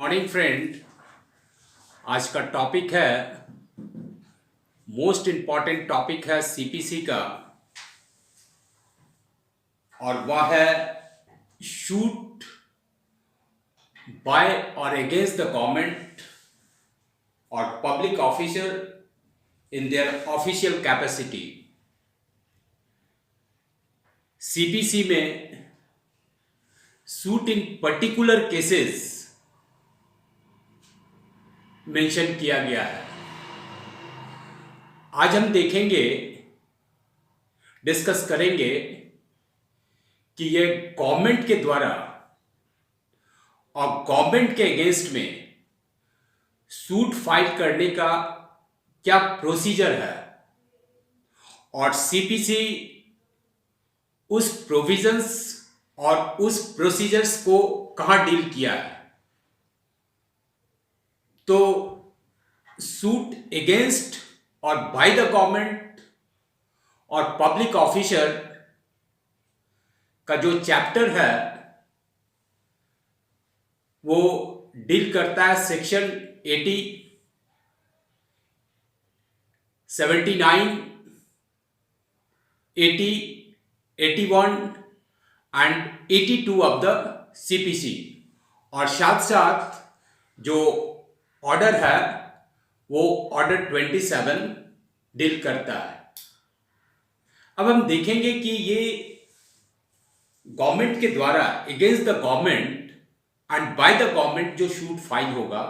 Morning friend. आज का topic है, मोस्ट इम्पॉर्टेंट टॉपिक है सीपीसी का, और वह है शूट बाय और अगेंस्ट द गवर्नमेंट और public officer in their official capacity. CPC में suit in particular cases mention किया गया है। आज हम देखेंगे, डिस्कस करेंगे कि ये गवर्नमेंट के द्वारा और गवर्नमेंट के अगेंस्ट में सूट फाइल करने का क्या प्रोसीजर है और सीपीसी उस प्रोविजंस और उस प्रोसीजर्स को कहां डील किया है। तो सूट अगेंस्ट और बाय द गवर्नमेंट और पब्लिक ऑफिसर का जो चैप्टर है वो डील करता है section 80, 79, 80, 81 and 82 of the CPC, और साथ साथ जो ऑर्डर है वो ऑर्डर 27 डील करता है। अब हम देखेंगे कि ये गवर्नमेंट के द्वारा against the government and bye the government जो शूट फाइल होगा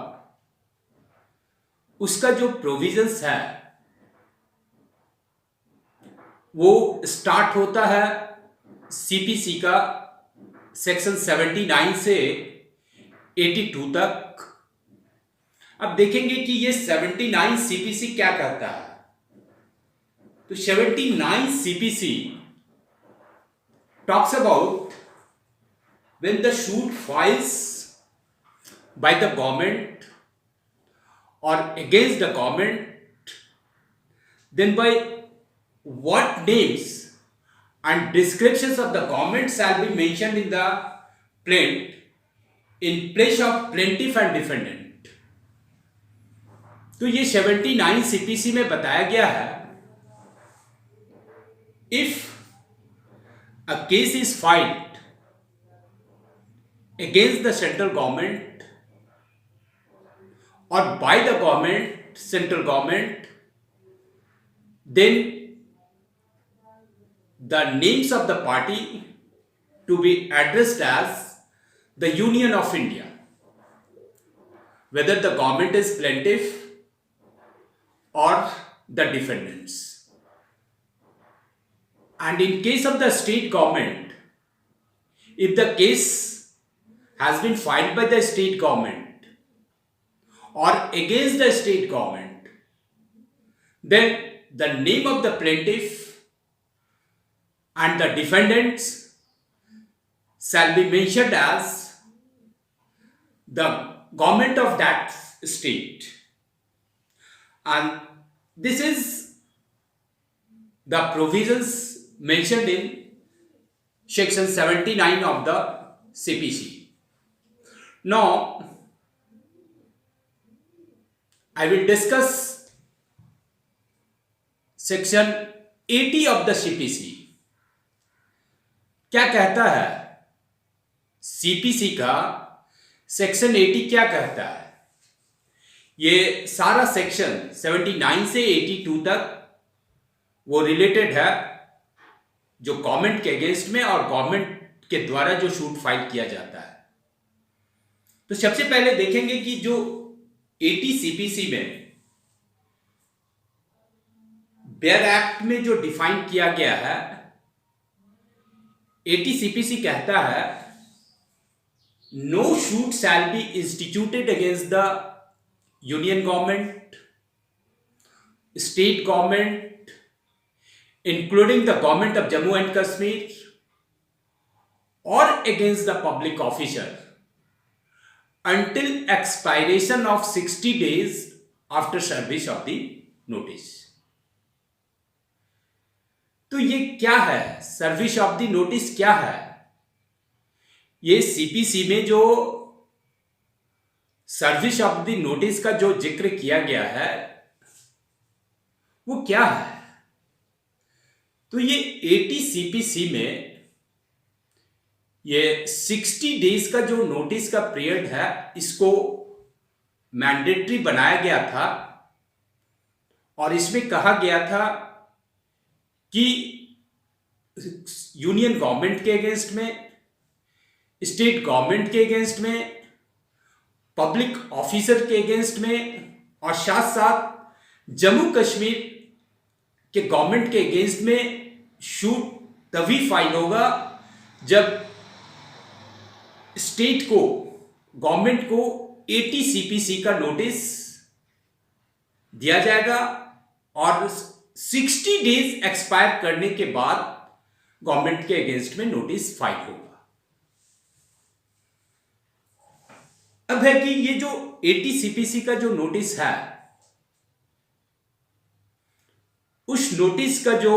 उसका जो प्रोविजंस है वो स्टार्ट होता है सीपीसी का सेक्शन 79 से 82 तक। अब देखेंगे कि ये 79 सीपीसी क्या कहता है। तो 79 CPC talks about when the suit files by the government और against the government, then by what names and descriptions of the government shall be mentioned in the plaint in place of plaintiff and defendant। तो ये 79 CPC में बताया गया है, if a case is filed against the central government और by the government, central government, then the names of the party to be addressed as the Union of India, whether the government is plaintiff or the defendants। And in case of the state government, if the case has been filed by the state government or against the state government, then the name of the plaintiff and the defendants shall be mentioned as the government of that state, and this is the provisions mentioned in section 79 of the CPC. Now I will discuss section 80 of the CPC. क्या कहता है CPC का section 80 क्या कहता है? ये सारा section 79 से 82 तक वो रिलेटेड है जो गवर्नमेंट के अगेंस्ट में और गवर्नमेंट के द्वारा जो शूट फाइल किया जाता है। तो सबसे पहले देखेंगे कि जो 80 सीपीसी में बेयर एक्ट में जो डिफाइन किया गया है, 80 सीपीसी कहता है no suit shall be instituted against the union government, state government including the government of Jammu and Kashmir और against the public officer until expiration of 60 days after service of the notice। तो ये क्या है? सर्विस ऑफ द नोटिस क्या है? ये CPC में जो सर्विस ऑफ द नोटिस का जो जिक्र किया गया है वो क्या है? तो ये एटीसीपीसी में ये 60 डेज का जो नोटिस का पीरियड है इसको मैंडेटरी बनाया गया था और इसमें कहा गया था कि यूनियन गवर्नमेंट के अगेंस्ट में, स्टेट गवर्नमेंट के अगेंस्ट में, पब्लिक ऑफिसर के अगेंस्ट में और साथ साथ जम्मू कश्मीर के गवर्नमेंट के अगेंस्ट में शूट तभी फाइल होगा जब स्टेट को, गवर्नमेंट को एटीसीपीसी का नोटिस दिया जाएगा और 60 डेज एक्सपायर करने के बाद गवर्नमेंट के अगेंस्ट में नोटिस फाइल होगा। अब है कि ये जो एटीसीपीसी का जो नोटिस है, उस नोटिस का जो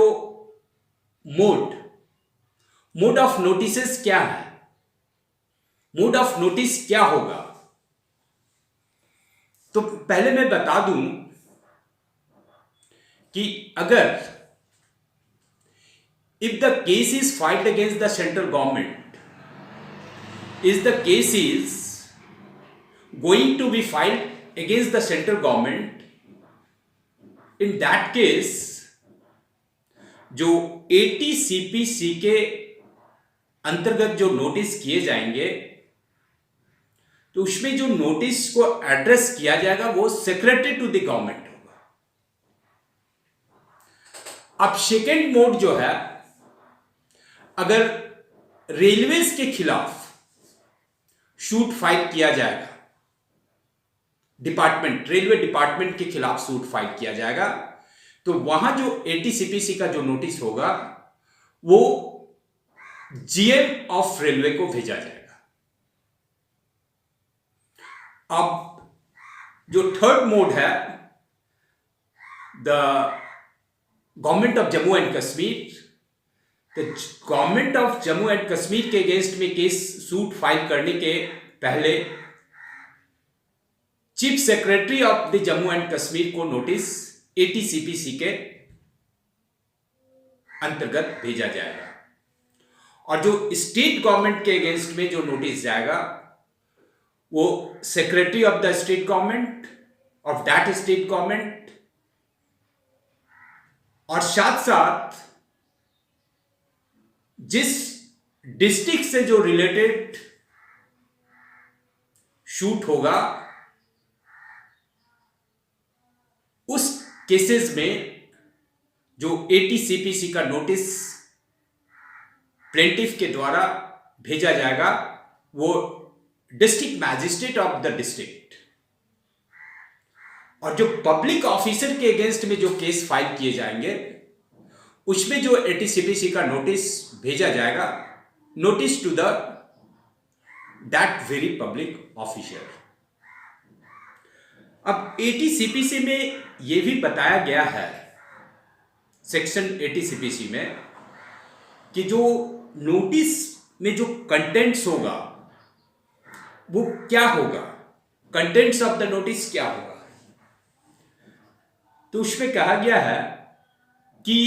मोड ऑफ नोटिस क्या है, मोड ऑफ नोटिस क्या होगा? तो पहले मैं बता दूं कि अगर if the case is filed against the central government, is the case is going to be filed against the central government, in that case जो एटीसीपीसी के अंतर्गत जो नोटिस किए जाएंगे तो उसमें जो नोटिस को एड्रेस किया जाएगा वो सेक्रेटरी टू द गवर्नमेंट होगा। अब सेकेंड मोड जो है, अगर रेलवेज के खिलाफ सूट फाइल किया जाएगा, रेलवे डिपार्टमेंट के खिलाफ सूट फाइल किया जाएगा, तो वहां जो एटीसीपीसी का जो नोटिस होगा वो जीएम ऑफ रेलवे को भेजा जाएगा। अब जो थर्ड मोड है, the government of Jammu and Kashmir, तो government of Jammu and Kashmir के अगेंस्ट में केस सूट फाइल करने के पहले chief secretary of the Jammu and Kashmir को नोटिस एटीसीपीसी के अंतर्गत भेजा जाएगा और जो स्टेट गवर्नमेंट के अगेंस्ट में जो नोटिस जाएगा वो secretary of the state government of that state government और साथ साथ जिस डिस्ट्रिक्ट से जो रिलेटेड शूट होगा उस केसेस में जो एटीसीपीसी का नोटिस प्लेंटिफ के द्वारा भेजा जाएगा वो district magistrate of the district, और जो पब्लिक ऑफिसर के अगेंस्ट में जो केस फाइल किए जाएंगे उसमें जो एटीसीपीसी का नोटिस भेजा जाएगा, notice to the that very public officer. अब एटीसीपीसी में यह भी बताया गया है सेक्शन एटीसीपीसी में कि जो नोटिस में जो कंटेंट्स होगा वो क्या होगा, कंटेंट्स ऑफ द नोटिस क्या होगा। तो उसमें कहा गया है कि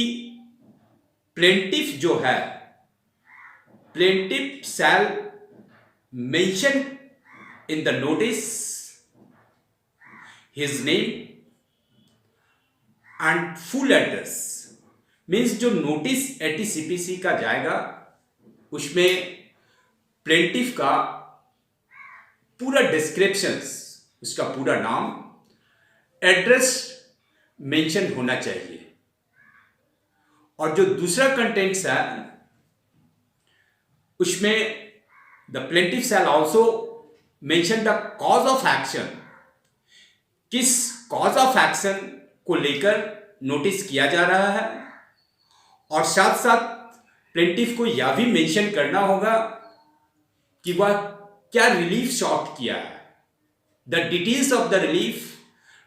प्लेंटिफ जो है, plaintiff shall mention in the notice his name and full address. Means जो नोटिस एटीसीपीसी का जाएगा उसमें प्लेंटिफ का पूरा डिस्क्रिप्शंस, उसका पूरा नाम, एड्रेस मेंशन होना चाहिए। और जो दूसरा कंटेंट्स है उसमें the plaintiff shell also mention the cause of action, किस कॉज ऑफ एक्शन को लेकर नोटिस किया जा रहा है, और साथ साथ प्लेंटिफ को यह भी मेंशन करना होगा कि वह क्या रिलीफ शॉट किया है, the details of the relief,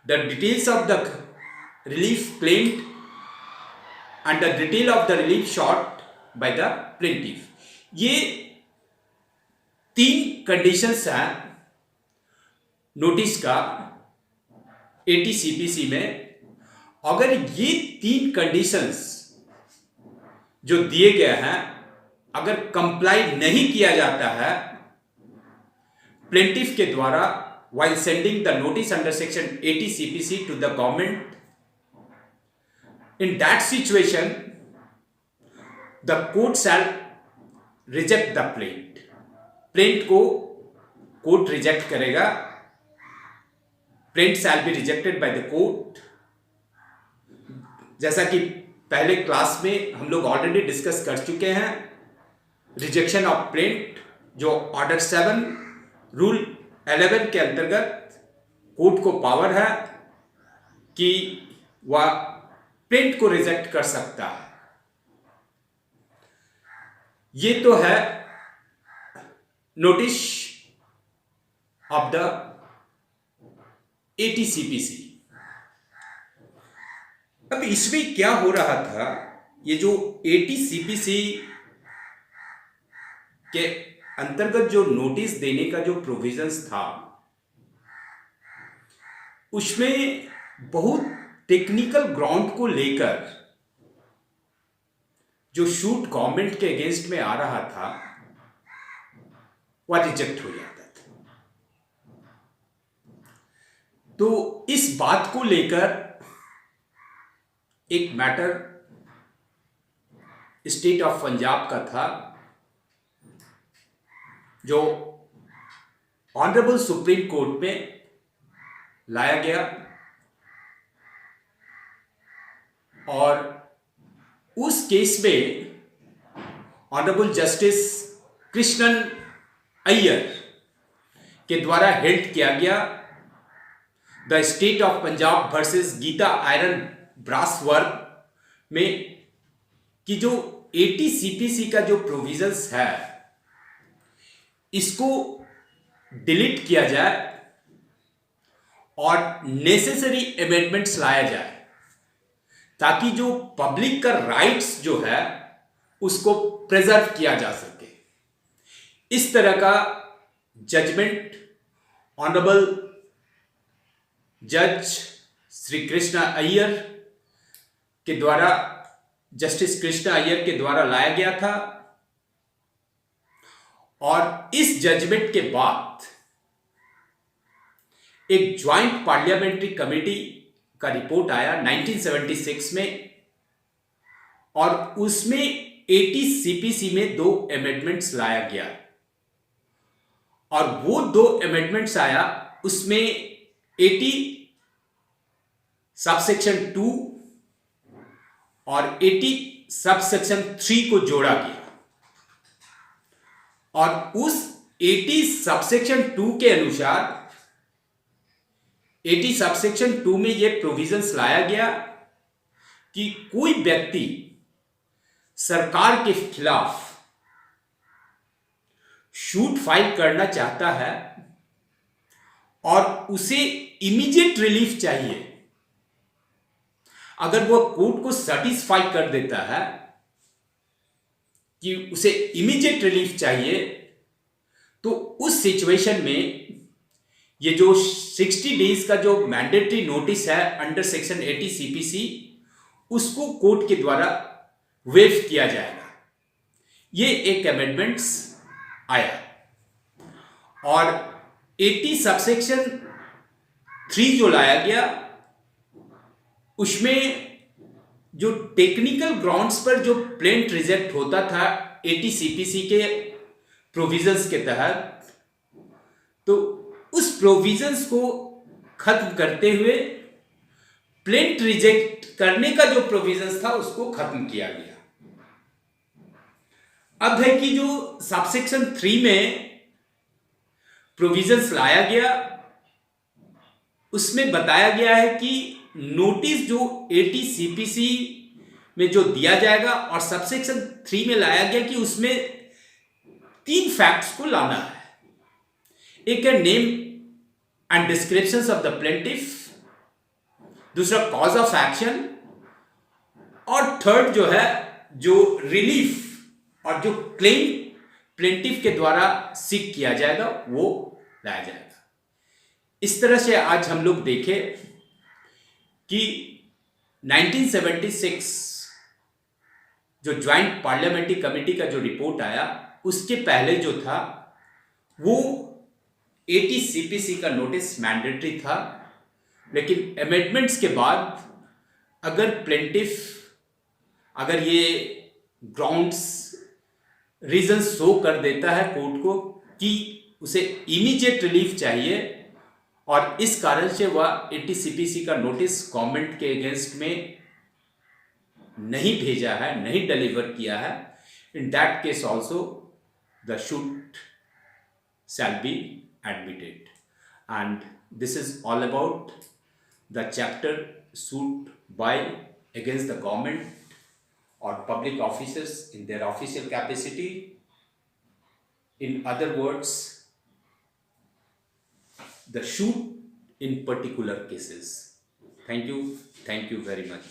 the details of the relief claimed and the detail of the relief shot by the plaintiff. ये तीन कंडीशंस हैं नोटिस का एटीसीपीसी में अगर ये 3 कंडीशंस जो दिए गए हैं अगर कंप्लाई नहीं किया जाता है प्लेंटिफ के द्वारा while sending the notice under section 80 CPC to the government, in that situation the court shall reject the plaint. Plaint को कोर्ट रिजेक्ट करेगा. Plaint shall be rejected by the court. जैसा कि पहले क्लास में हम लोग ऑलरेडी डिस्कस कर चुके हैं, रिजेक्शन ऑफ प्लेंट जो ऑर्डर 7 रूल 11 के अंतर्गत कोर्ट को पावर है कि वह प्लेंट को रिजेक्ट कर सकता है. ये तो है नोटिस ऑफ द एटीसीपीसी. अब इसमें क्या हो रहा था, ये जो एटीसीपीसी के अंतर्गत जो नोटिस देने का जो प्रोविजंस था उसमें बहुत टेक्निकल ग्राउंड को लेकर जो शूट गवर्नमेंट के अगेंस्ट में आ रहा था वह रिजेक्ट हो जाता था. तो इस बात को लेकर एक मैटर स्टेट ऑफ पंजाब का था जो ऑनरेबल सुप्रीम कोर्ट में लाया गया और उस केस में ऑनरेबल जस्टिस कृष्णन अय्यर के द्वारा हेल्ड किया गया the state of Punjab versus Geeta iron brass work में कि जो एटीसीपीसी का जो प्रोविजंस है इसको डिलीट किया जाए और नेसेसरी अमेंडमेंट्स लाया जाए ताकि जो पब्लिक का राइट्स जो है उसको प्रिजर्व किया जा सके. इस तरह का जजमेंट ऑनरेबल जज श्री कृष्णा अय्यर के द्वारा जस्टिस कृष्णा अय्यर के द्वारा लाया गया था और इस जजमेंट के बाद एक ज्वाइंट पार्लियामेंट्री कमेटी का रिपोर्ट आया 1976 में और उसमें एटीसीपीसी में 2 अमेंडमेंट्स लाया गया और वो 2 अमेंडमेंट्स आया उसमें 80 सबसेक्शन 2 और 80 सबसेक्शन 3 को जोड़ा गया और उस 80 सबसेक्शन 2 के अनुसार 80 सबसेक्शन 2 में यह प्रोविजंस लाया गया कि कोई व्यक्ति सरकार के खिलाफ शूट फाइल करना चाहता है और उसे इमीडिएट रिलीफ चाहिए, अगर वह कोर्ट को सेटिस्फाई कर देता है कि उसे इमीडिएट रिलीफ चाहिए तो उस सिचुएशन में ये जो 60 डेज का जो मैंडेटरी नोटिस है अंडर सेक्शन 80 सीपीसी उसको कोर्ट के द्वारा वेव किया जाएगा. ये एक अमेंडमेंट्स आया और 80 सबसेक्शन 3 जो लाया गया उसमें जो टेक्निकल ग्राउंड्स पर जो प्लेंट रिजेक्ट होता था 80 सीपीसी के प्रोविजंस के तहत, तो उस प्रोविजंस को खत्म करते हुए प्लेंट रिजेक्ट करने का जो प्रोविजंस था उसको खत्म किया गया. अब है कि जो सबसेक्शन 3 में प्रोविजंस लाया गया उसमें बताया गया है कि नोटिस जो 80 सीपीसी में जो दिया जाएगा और सबसेक्शन 3 में लाया गया कि उसमें 3 फैक्ट्स को लाना है. एक है name and descriptions of the plaintiff, दूसरा कॉज ऑफ एक्शन और थर्ड जो है जो रिलीफ और जो क्लेम प्लेंटिफ के द्वारा सीक किया जाएगा वो लाया जाएगा. इस तरह से आज हम लोग देखें कि 1976 जो ज्वाइंट पार्लियामेंट्री कमेटी का जो रिपोर्ट आया, उसके पहले जो था वो 80 सीपीसी का नोटिस मैंडेटरी था, लेकिन अमेंडमेंट्स के बाद अगर प्लेंटिफ अगर ये ग्राउंड्स रीजन शो कर देता है कोर्ट को कि उसे इमीडिएट रिलीफ चाहिए और इस कारण से वह 80 सीपीसी का नोटिस गवर्नमेंट के अगेंस्ट में नहीं भेजा है, नहीं डिलीवर किया है, in that case also the shoot shall be admitted. And this is all about the chapter suit by against the government or public officers in their official capacity. In other words, the suit in particular cases. Thank you very much.